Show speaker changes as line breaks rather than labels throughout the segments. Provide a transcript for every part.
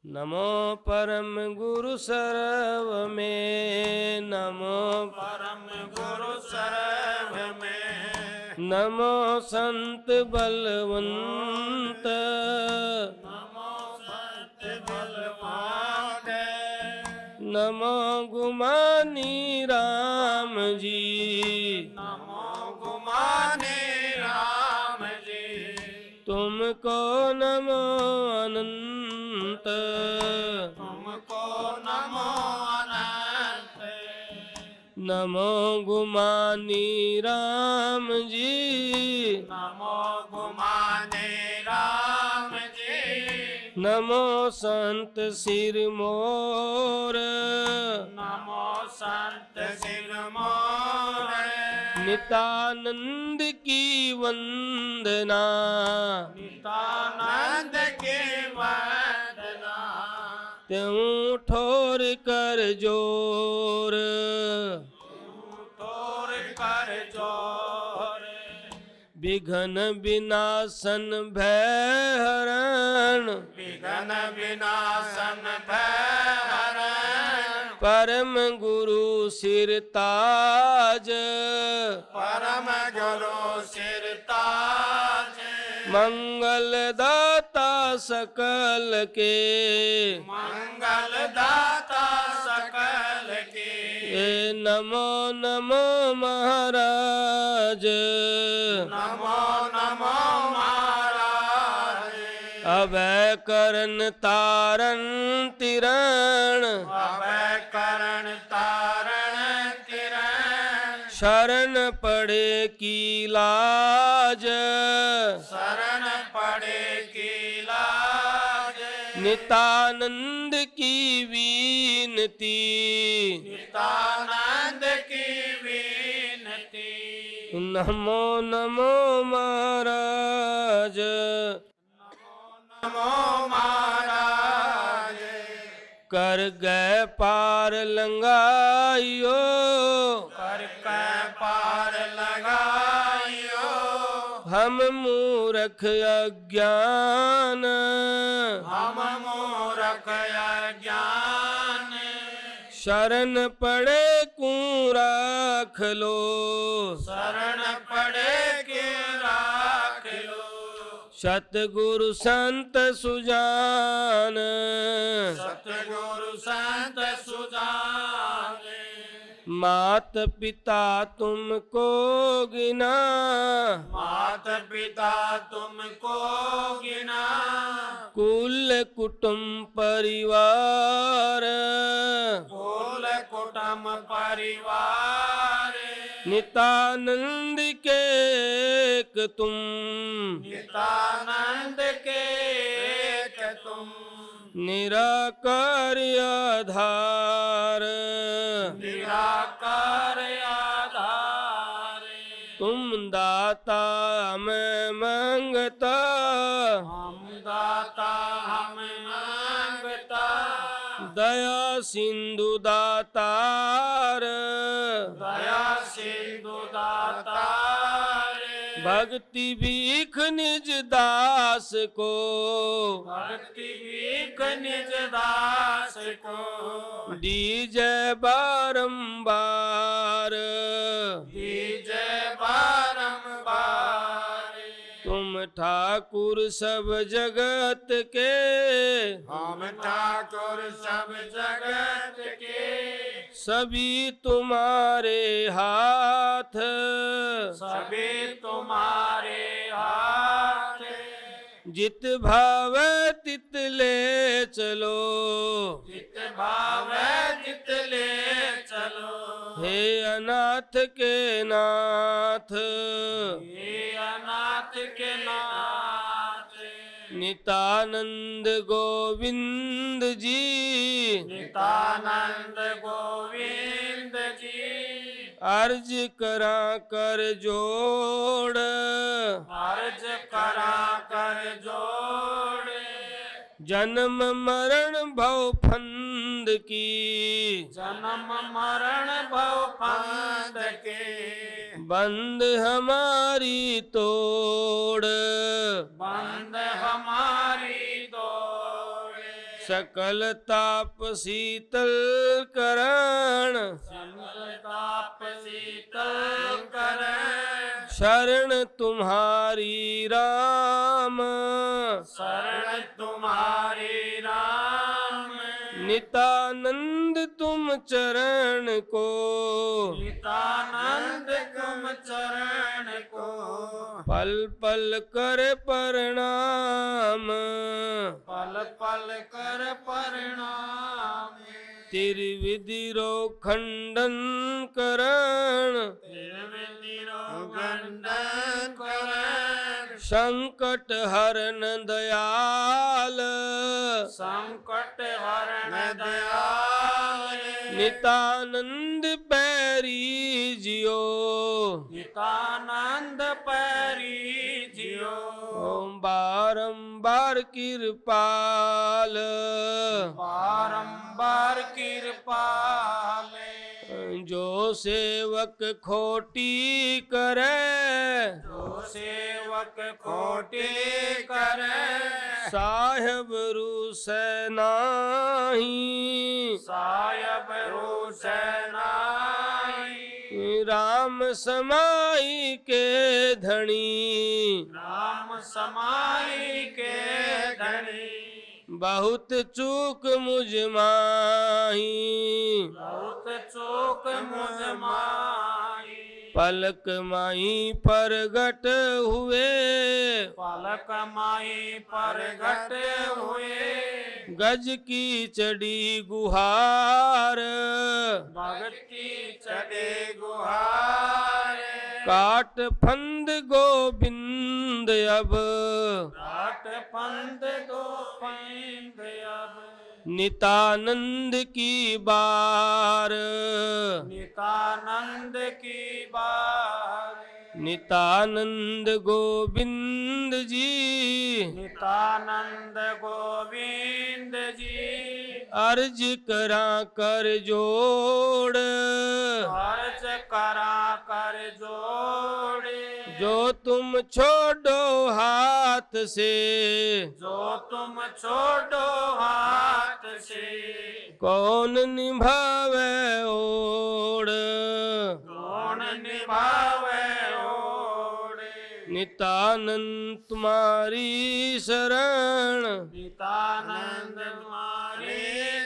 नमो परम गुरु सर्व में, नमो
परम गुरु सर्व में,
नमो संत बलवंत,
नमो संत बलवान,
नमो गुमानी राम जी,
नमो गुमानी राम जी,
तुमको नमो अनंत,
तुमको नमो अनंत,
नमो गुमानी राम जी,
नमो गुमानी राम जी,
नमो संत सिरमौर,
नमो संत सिरमौर,
नितानंद की वंदना,
नितानंद की वंदना,
त्यों ठोर कर जोर,
तोर कर जोर,
विघ्न विनाशन भय हरण,
विघ्न विनाशन भय हरण,
परम गुरु सिर ताज,
परम गुरु सिर ताज,
मंगल दाता सकल के,
मंगल दाता सकल के,
ए नमो नमो महाराज,
नमो नमो महाराज,
अभय करन तारन तिरण,
अभय करण तारण तिरण,
शरण पड़े की लाज,
शरण पड़े की लाज,
नितानंद की विनती,
नितानंद की विनती,
नमो नमो महाराज,
नमो महाराज,
कर गए पार लंगाइयो,
कर के पार लगाइयो,
हम मूर्ख अज्ञान,
हम मूर्ख अज्ञान,
शरण पड़े कू राख लो,
शरण पड़े के राख लो,
सतगुरु संत सुजान,
सतगुरु संत सुजान,
मात पिता तुमको गिना,
मात पिता तुमको गिना,
कुल कुटुंब परिवार,
कुल कुटुंब परिवार,
नितानंद के एक तुम,
नितानंद के एक तुम,
निराकार आधार,
निराकार आधार,
तुम दाता मैं मांगता,
हम दाता हम मांगता,
दया सिंधु दातार,
दया सिंधु दातार,
भक्ति भीख निज दास को,
भक्ति भीख निज दास को,
दीजय बारंबार,
दीजय बारंबार,
तुम ठाकुर सब जगत के,
हम ठाकुर सब जगत के,
सभी तुम्हारे हाथ,
सभी तुम्हारे हाथ,
जित भावे तित ले चलो,
जित भावे जित ले चलो,
हे अनाथ के नाथ,
हे अनाथ के नाथ,
नितानंद गोविंद जी,
नितानंद गोविंद जी,
अर्ज करा कर जोड़,
अर्ज करा कर जोड़,
जन्म मरण भव फंद की,
जन्म मरण भव फंद के,
बंद हमारी तोड़,
बंद हमारी दौड़,
सकल ताप शीतल करण
संताप शीतल करण
शरण तुम्हारी राम
शरण तुम्हारी राम
नितानंद तुम चरण को
नितानंद तुम चरण को
पल पल कर प्रणाम
पल पल कर प्रणाम
त्रिविधि रो खंडन करण
गंडन करण
संकट हरन दयाल
संकट हरण दयाल
नितानंद पैरी जियो
नितानंद पैरी जियो
ओम बारंबार कृपाल
बारंबार कृपाल
जो सेवक खोटी करे
जो सेवक खोटे करे
साहेब रूस नाही
सायब रोशनाई
राम समाई के धनी
राम समाई के धनी
बहुत चूक मुझ माही
बहुत चूक मुझ माई
पलक माही प्रगट हुए
पलक माई प्रगट हुए
गज की चढ़ी गुहार
भक्ति चढ़े गुहार
काट फंद गोविंद अब
राट पंथ गोविंद अब
नितानंद की बार
नितानंद की बार
नितानंद गोविंद जी
नितानंद गोविंद जी
अर्ज करा कर जोड़
अर्ज करा कर जोड़े
जो तुम छोड़ो हाथ से
जो तुम छोड़ो हाथ से
कौन निभावे ओड़
कौन निभावे ओड़े
नितानंद तुम्हारी शरण
नितानंद तुम्हारे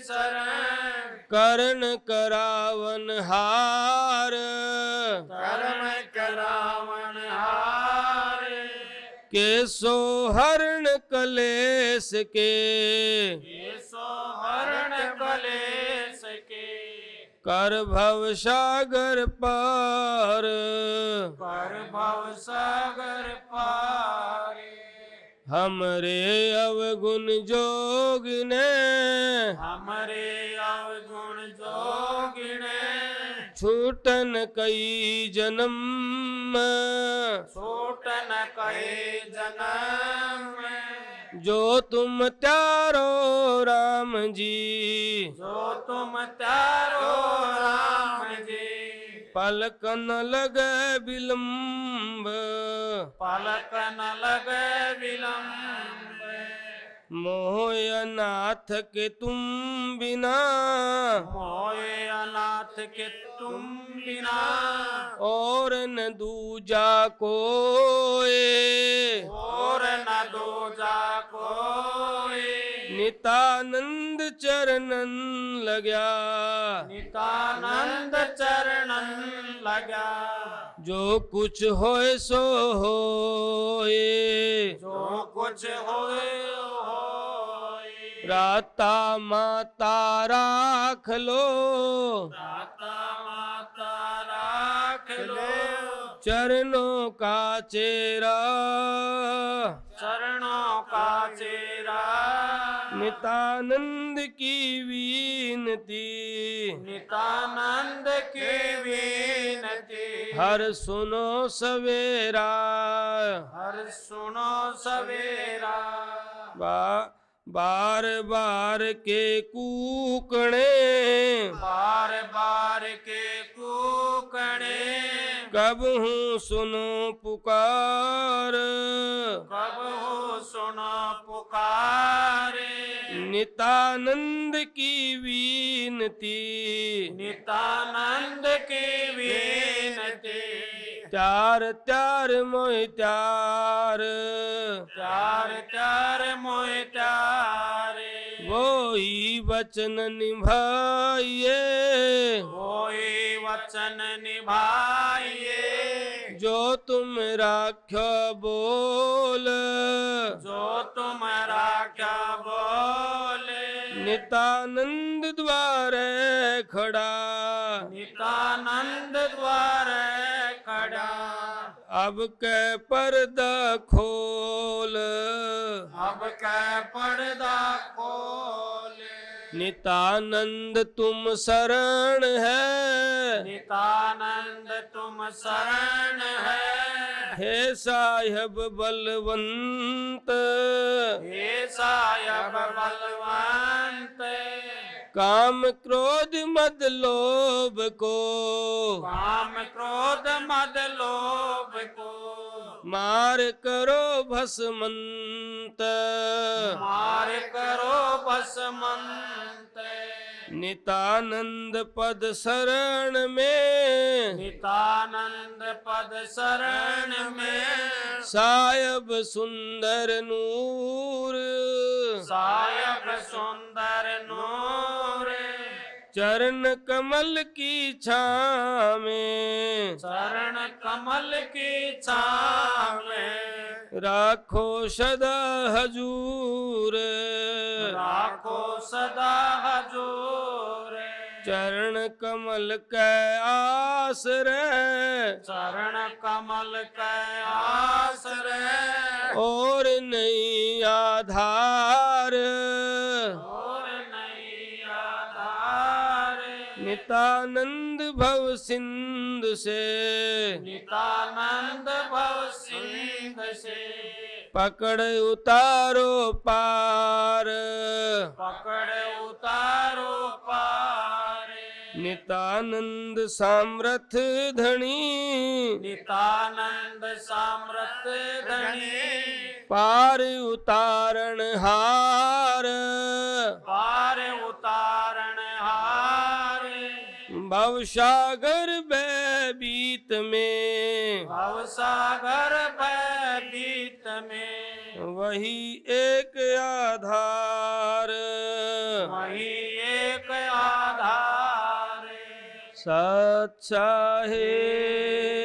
शरण
करण करावन हार
कर्म करावन हार
केसो हरण कलेश के
ये सो हरण कलेश के
कर भव सागर पार
कर भव सागर पार
हमरे अवगुण जोग ने
हमरे अवगुण जोगिने
छूटन कई जन्म
छोटन कहे जन्म
जो तुम त्यारो राम जी
जो तुम त्यारो राम जी
पलक न लगे विलम्ब
पलक न लगे विलम्ब
मोह नाथ के तुम बिना
मोए अनाथ के तुम बिना
और न दूजा कोई
और न दूजा कोई
नितानंद चरणन लग्या
नितानंद चरणन लगा
जो कुछ होए सो होए
जो कुछ होए
राता माता राख लो
दाता माता राख लो
चरणों का चेरा
चरणों का चेरा
नितानंद की विनती
नितानंद की विनती
हर सुनो सवेरा
हर सुनो सवेरा
बार बार के कूकणे
बार बार के कूकणे
कब हूँ सुनो पुकार,
कब हो सुनो पुकारे,
नितानंद की विनती,
नितानंद की विनती,
त्यार त्यार मोहि त्यार,
त्यार त्यार मोहि त्यारे,
वो ही वचन निभाइए,
होई वचन निभाइए,
जो तुम राख्यो बोल,
जो तुम्हारा क्या बोले,
नितानंद द्वारे खड़ा,
नितानंद द्वारे खड़ा,
अब के पर्दा खोल,
अब कै पर्दा खोले,
नितानंद तुम शरण है,
नितानंद तुम शरण है,
हे साहिब बलवंत,
हे सायब बलवंत,
काम क्रोध मद लोभ को,
काम क्रोध मद लोभ को,
मार करो भस्मंत,
मार करो भस्मंत,
नितानंद पद शरण में,
नितानंद पद शरण में,
सायब सुंदर नूर,
सायब सुंदर नूर,
चरण कमल की छाँ में,
चरण कमल की छाँव में,
राखो सदा हजूर,
राखो सदा हजूर,
चरण कमल के आश्रय,
चरण कमल के आश्रय,
और नहीं आधार,
और नहीं आधार,
नितानंद भव सिंधु से,
नितानंद भव सिंध से,
पकड़ उतारो पार,
पकड़ उतारो पारे,
नितानंद सामर्थ धनी,
नितानंद सामर्थ धनी,
पार उतारण हार,
पार उतारण हार,
भवसागर बीत में,
भवसागर भयभीत में,
वही एक आधार,
वही एक आधार,
सच्चा है